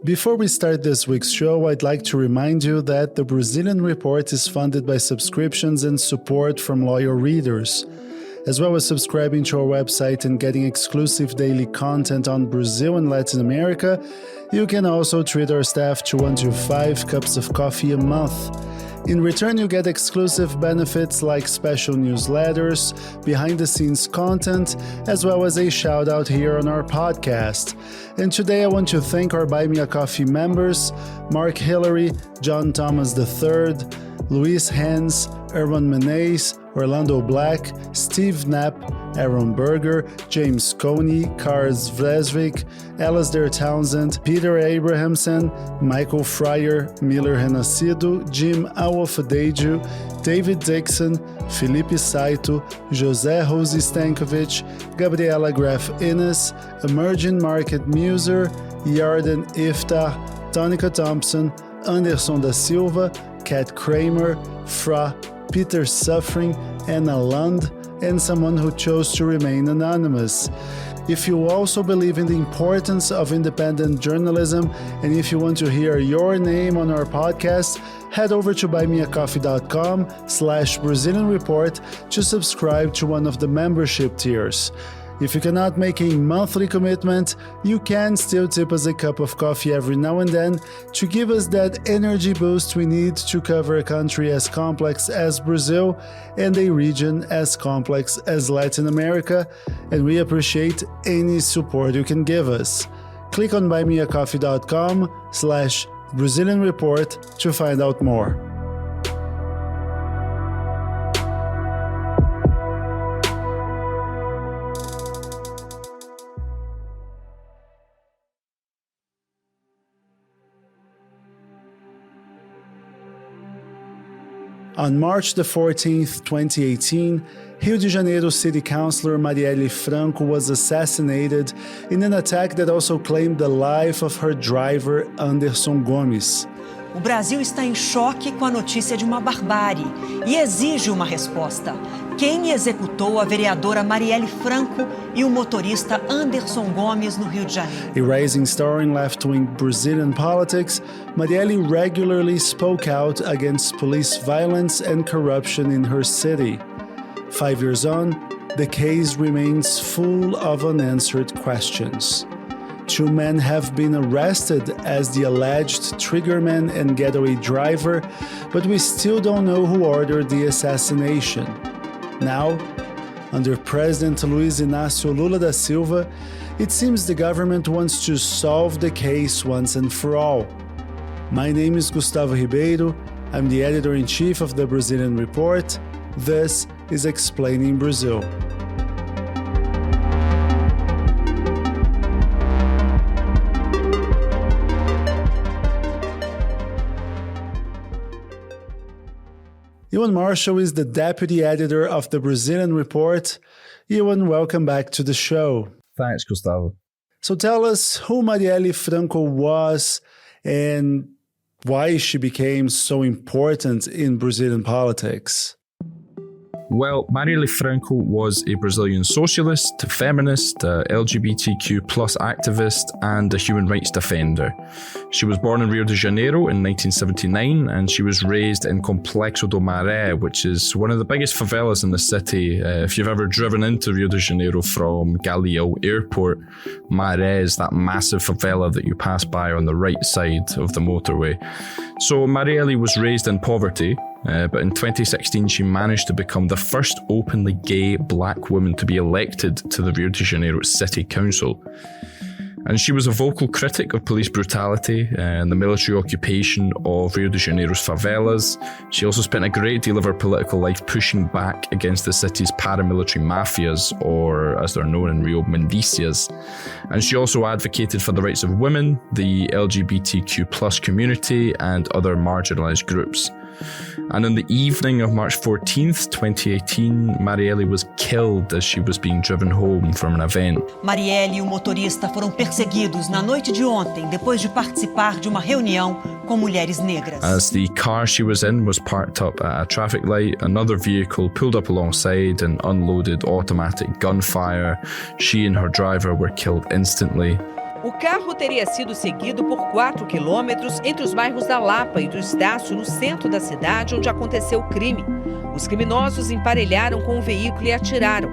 Before we start this week's show, I'd like to remind you that the Brazilian Report is funded by subscriptions and support from loyal readers. As well as subscribing to our website and getting exclusive daily content on Brazil and Latin America, you can also treat our staff to 1 to 5 cups of coffee a month. In return, you get exclusive benefits like special newsletters, behind-the-scenes content, as well as a shout-out here on our podcast. And today I want to thank our Buy Me a Coffee members, Mark Hillary, John Thomas III, Luis Hens, Erwan Menes, Orlando Black, Steve Knapp, Aaron Berger, James Coney, Kars Vresvik, Alasdair Townsend, Peter Abrahamson, Michael Fryer, Miller Renascido, Jim Awofedeju, David Dixon, Felipe Saito, José Rose Stankovic, Gabriela Graf Innes, Emerging Market Muser, Yarden Iftar, Tonica Thompson, Anderson da Silva, Kat Kramer, Fra, Peter Suffering, Anna Lund, and someone who chose to remain anonymous. If you also believe in the importance of independent journalism, and if you want to hear your name on our podcast, head over to buymeacoffee.com/Brazilian Report to subscribe to one of the membership tiers. If you cannot make a monthly commitment, you can still tip us a cup of coffee every now and then to give us that energy boost we need to cover a country as complex as Brazil and a region as complex as Latin America, and we appreciate any support you can give us. Click on buymeacoffee.com/Brazilian Report to find out more. On March the 14th, 2018, Rio de Janeiro City Councilor Marielle Franco was assassinated in an attack that also claimed the life of her driver, Anderson Gomes. O Brasil está em choque com a notícia de uma barbárie e exige uma resposta. Quem executou a vereadora Marielle Franco e o motorista Anderson Gomes no Rio de Janeiro? A rising star in left-wing Brazilian politics, Marielle regularly spoke out against police violence and corruption in her city. 5 years on, the case remains full of unanswered questions. 2 men have been arrested as the alleged triggerman and getaway driver, but we still don't know who ordered the assassination. Now, under President Luiz Inácio Lula da Silva, it seems the government wants to solve the case once and for all. My name is Gustavo Ribeiro. I'm the editor-in-chief of the Brazilian Report. This is Explaining Brazil. Ewan Marshall is the deputy editor of the Brazilian Report. Ewan, welcome back to the show. Thanks, Gustavo. So tell us who Marielle Franco was and why she became so important in Brazilian politics. Well, Marielle Franco was a Brazilian socialist, feminist, LGBTQ+ activist, and a human rights defender. She was born in Rio de Janeiro in 1979, and she was raised in Complexo do Maré, which is one of the biggest favelas in the city. If you've ever driven into Rio de Janeiro from Galeão Airport, Maré is that massive favela that you pass by on the right side of the motorway. So Marielle was raised in poverty, but in 2016 she managed to become the first openly gay black woman to be elected to the Rio de Janeiro City Council. And she was a vocal critic of police brutality and the military occupation of Rio de Janeiro's favelas. She also spent a great deal of her political life pushing back against the city's paramilitary mafias, or as they're known in Rio, militias. And she also advocated for the rights of women, the LGBTQ+ community, and other marginalized groups. And on the evening of March 14th, 2018, Marielle was killed as she was being driven home from an event. Marielle e o motorista foram perseguidos na noite de ontem, depois de participar de uma reunião com mulheres negras. As the car she was in was parked up at a traffic light, another vehicle pulled up alongside and unloaded automatic gunfire. She and her driver were killed instantly. O carro teria sido seguido por 4 quilômetros entre os bairros da Lapa e do Estácio, no centro da cidade onde aconteceu o crime. Os criminosos emparelharam com o veículo e atiraram.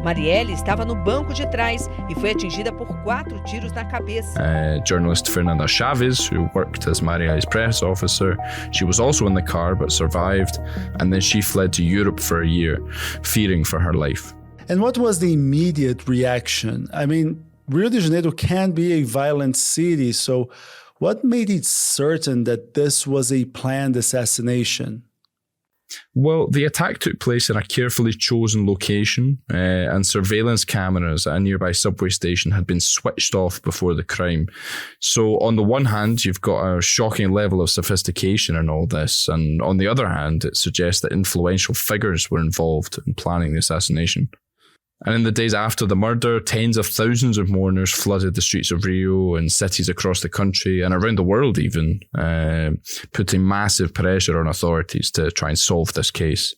Marielle estava no banco de trás e foi atingida por 4 tiros na cabeça. Journalist Fernanda Chaves, who worked as Marielle's press officer, she was also in the car but survived, and then she fled to Europe for a year, fearing for her life. And what was the immediate reaction? I mean, Rio de Janeiro can be a violent city, so what made it certain that this was a planned assassination? Well, the attack took place in a carefully chosen location, and surveillance cameras at a nearby subway station had been switched off before the crime. So on the one hand, you've got a shocking level of sophistication in all this, and on the other hand, it suggests that influential figures were involved in planning the assassination. And in the days after the murder, tens of thousands of mourners flooded the streets of Rio and cities across the country and around the world even, putting massive pressure on authorities to try and solve this case.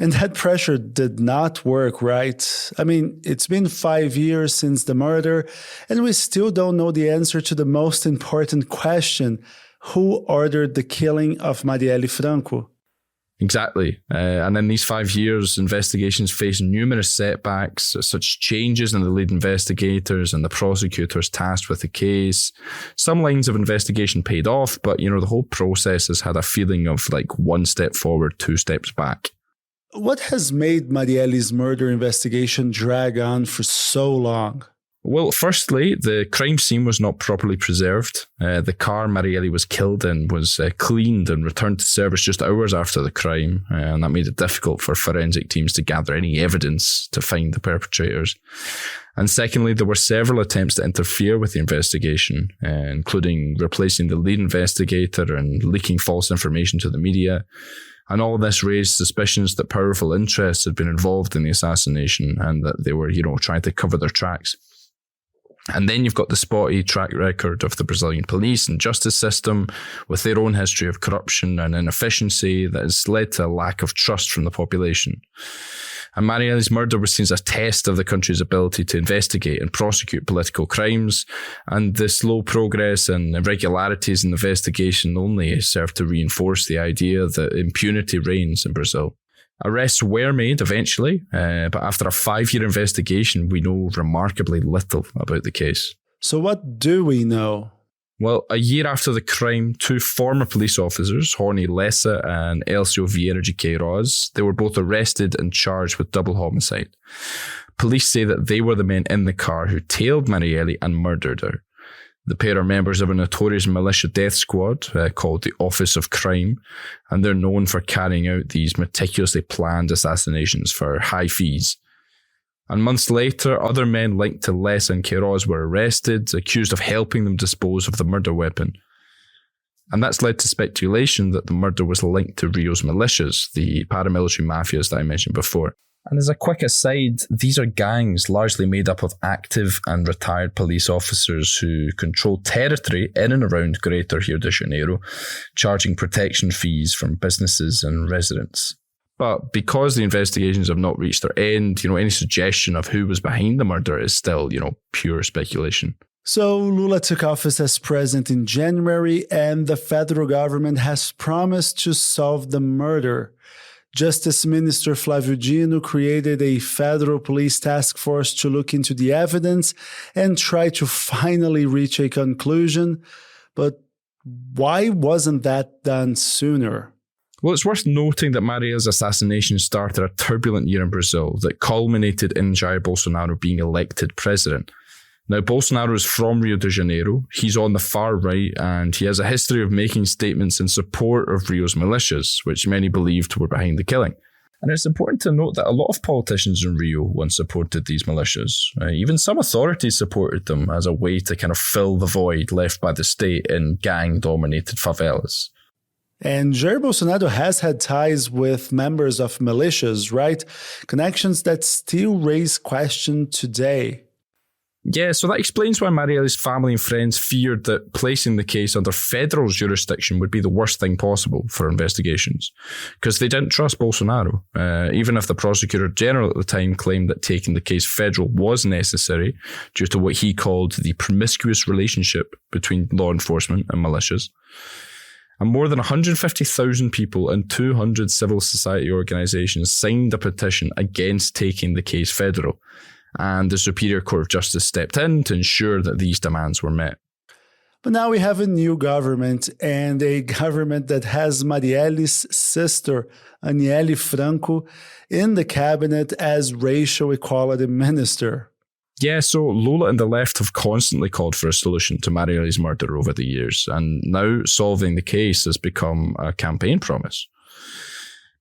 And that pressure did not work, right? I mean, it's been 5 years since the murder, and we still don't know the answer to the most important question: who ordered the killing of Marielle Franco? Exactly. And in these 5 years, investigations faced numerous setbacks, such changes in the lead investigators and the prosecutors tasked with the case. Some lines of investigation paid off, but, the whole process has had a feeling of like 1 step forward, 2 steps back. What has made Marielle's murder investigation drag on for so long? Well, firstly, the crime scene was not properly preserved. The car Marielle was killed in was cleaned and returned to service just hours after the crime, and that made it difficult for forensic teams to gather any evidence to find the perpetrators. And secondly, there were several attempts to interfere with the investigation, including replacing the lead investigator and leaking false information to the media. And all this raised suspicions that powerful interests had been involved in the assassination and that they were, trying to cover their tracks. And then you've got the spotty track record of the Brazilian police and justice system with their own history of corruption and inefficiency that has led to a lack of trust from the population. And Marielle's murder was seen as a test of the country's ability to investigate and prosecute political crimes, and the slow progress and irregularities in the investigation only served to reinforce the idea that impunity reigns in Brazil. Arrests were made eventually, but after a 5-year investigation, we know remarkably little about the case. So what do we know? Well, a year after the crime, 2 former police officers, Rony Lessa and Elcio Vieira de Queiroz, they were both arrested and charged with double homicide. Police say that they were the men in the car who tailed Marielle and murdered her. The pair are members of a notorious militia death squad called the Office of Crime, and they're known for carrying out these meticulously planned assassinations for high fees. And months later, other men linked to Les and Queiroz were arrested, accused of helping them dispose of the murder weapon. And that's led to speculation that the murder was linked to Rio's militias, the paramilitary mafias that I mentioned before. And as a quick aside, these are gangs largely made up of active and retired police officers who control territory in and around Greater Rio de Janeiro, charging protection fees from businesses and residents. But because the investigations have not reached their end, any suggestion of who was behind the murder is still, pure speculation. So Lula took office as president in January, and the federal government has promised to solve the murder. Justice Minister Flávio Dino created a federal police task force to look into the evidence and try to finally reach a conclusion. But why wasn't that done sooner? Well, it's worth noting that Marielle's assassination started a turbulent year in Brazil that culminated in Jair Bolsonaro being elected president. Now, Bolsonaro is from Rio de Janeiro. He's on the far right, and he has a history of making statements in support of Rio's militias, which many believed were behind the killing. And it's important to note that a lot of politicians in Rio once supported these militias. Even some authorities supported them as a way to kind of fill the void left by the state in gang-dominated favelas. And Jair Bolsonaro has had ties with members of militias, right? Connections that still raise questions today. Yeah, so that explains why Marielle's family and friends feared that placing the case under federal jurisdiction would be the worst thing possible for investigations, because they didn't trust Bolsonaro. Even if the prosecutor general at the time claimed that taking the case federal was necessary due to what he called the promiscuous relationship between law enforcement and militias. And more than 150,000 people and 200 civil society organizations signed a petition against taking the case federal. And the Superior Court of Justice stepped in to ensure that these demands were met. But now we have a new government, and a government that has Marielle's sister, Marielle Franco, in the cabinet as racial equality minister. Yeah, so Lula and the left have constantly called for a solution to Marielle's murder over the years, and now solving the case has become a campaign promise.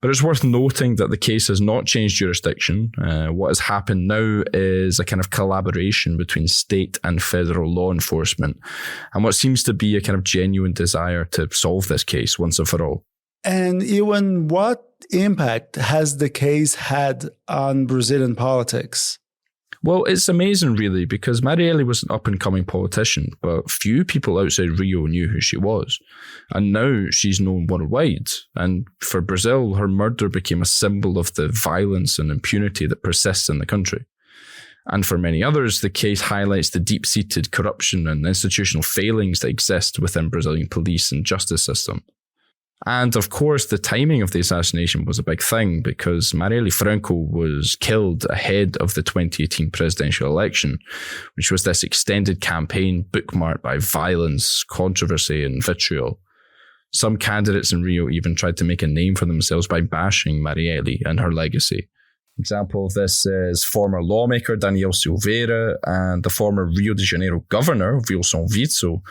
But it's worth noting that the case has not changed jurisdiction. What has happened now is a kind of collaboration between state and federal law enforcement, and what seems to be a kind of genuine desire to solve this case once and for all. And Ewan, what impact has the case had on Brazilian politics? Well, it's amazing, really, because Marielle was an up-and-coming politician, but few people outside Rio knew who she was. And now she's known worldwide. And for Brazil, her murder became a symbol of the violence and impunity that persists in the country. And for many others, the case highlights the deep-seated corruption and institutional failings that exist within Brazilian police and justice system. And of course, the timing of the assassination was a big thing because Marielle Franco was killed ahead of the 2018 presidential election, which was this extended campaign bookmarked by violence, controversy, and vitriol. Some candidates in Rio even tried to make a name for themselves by bashing Marielle and her legacy. Example of this is former lawmaker Daniel Silveira and the former Rio de Janeiro governor, Wilson Witzel.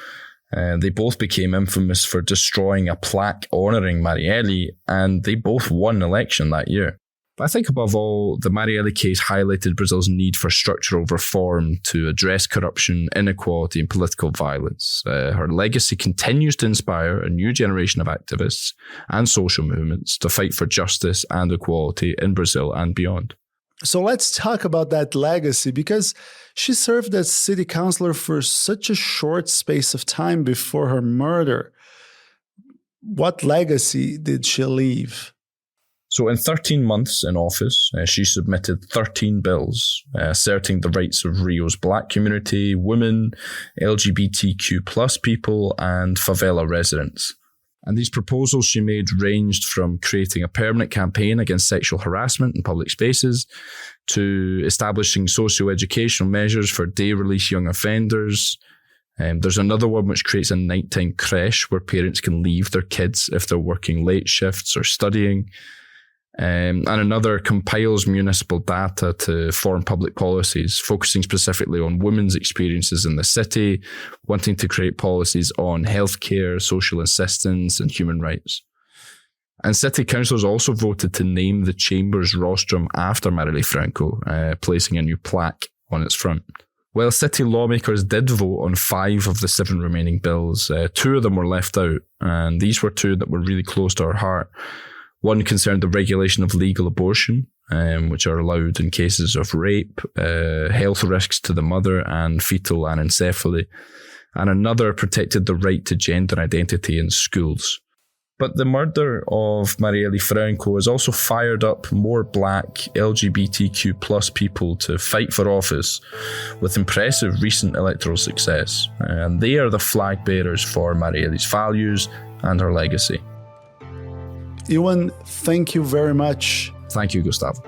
They both became infamous for destroying a plaque honouring Marielle, and they both won election that year. But I think above all, the Marielle case highlighted Brazil's need for structural reform to address corruption, inequality, and political violence. Her legacy continues to inspire a new generation of activists and social movements to fight for justice and equality in Brazil and beyond. So let's talk about that legacy, because she served as city councilor for such a short space of time before her murder. What legacy did she leave? So in 13 months in office, she submitted 13 bills asserting the rights of Rio's black community, women, LGBTQ plus people, and favela residents. And these proposals she made ranged from creating a permanent campaign against sexual harassment in public spaces to establishing socio-educational measures for day-release young offenders. There's another one which creates a nighttime creche where parents can leave their kids if they're working late shifts or studying. And another compiles municipal data to form public policies, focusing specifically on women's experiences in the city, wanting to create policies on healthcare, social assistance, and human rights. And city councillors also voted to name the chamber's rostrum after Marielle Franco, placing a new plaque on its front. While city lawmakers did vote on 5 of the 7 remaining bills, 2 of them were left out, and these were 2 that were really close to her heart. One concerned the regulation of legal abortion, which are allowed in cases of rape, health risks to the mother, and fetal anencephaly. And another protected the right to gender identity in schools. But the murder of Marielle Franco has also fired up more black LGBTQ plus people to fight for office with impressive recent electoral success. And they are the flag bearers for Marielle's values and her legacy. Ewan, thank you very much. Thank you, Gustavo.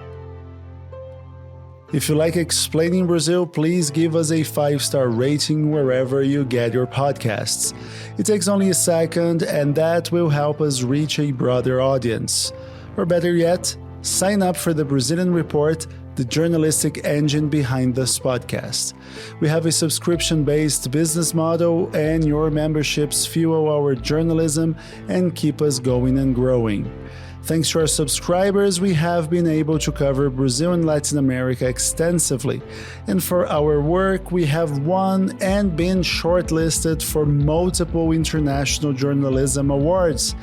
If you like Explaining Brazil, please give us a 5-star rating wherever you get your podcasts. It takes only a second, and that will help us reach a broader audience. Or better yet, sign up for the Brazilian Report, the journalistic engine behind this podcast. We have a subscription-based business model, and your memberships fuel our journalism and keep us going and growing. Thanks to our subscribers, we have been able to cover Brazil and Latin America extensively. And for our work, we have won and been shortlisted for multiple international journalism awards.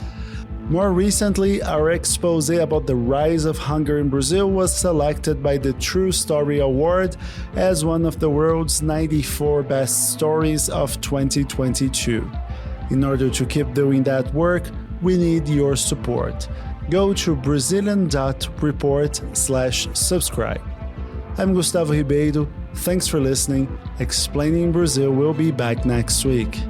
More recently, our expose about the rise of hunger in Brazil was selected by the True Story Award as one of the world's 94 best stories of 2022. In order to keep doing that work, we need your support. Go to Brazilian.report/subscribe. I'm Gustavo Ribeiro. Thanks for listening. Explaining Brazil will be back next week.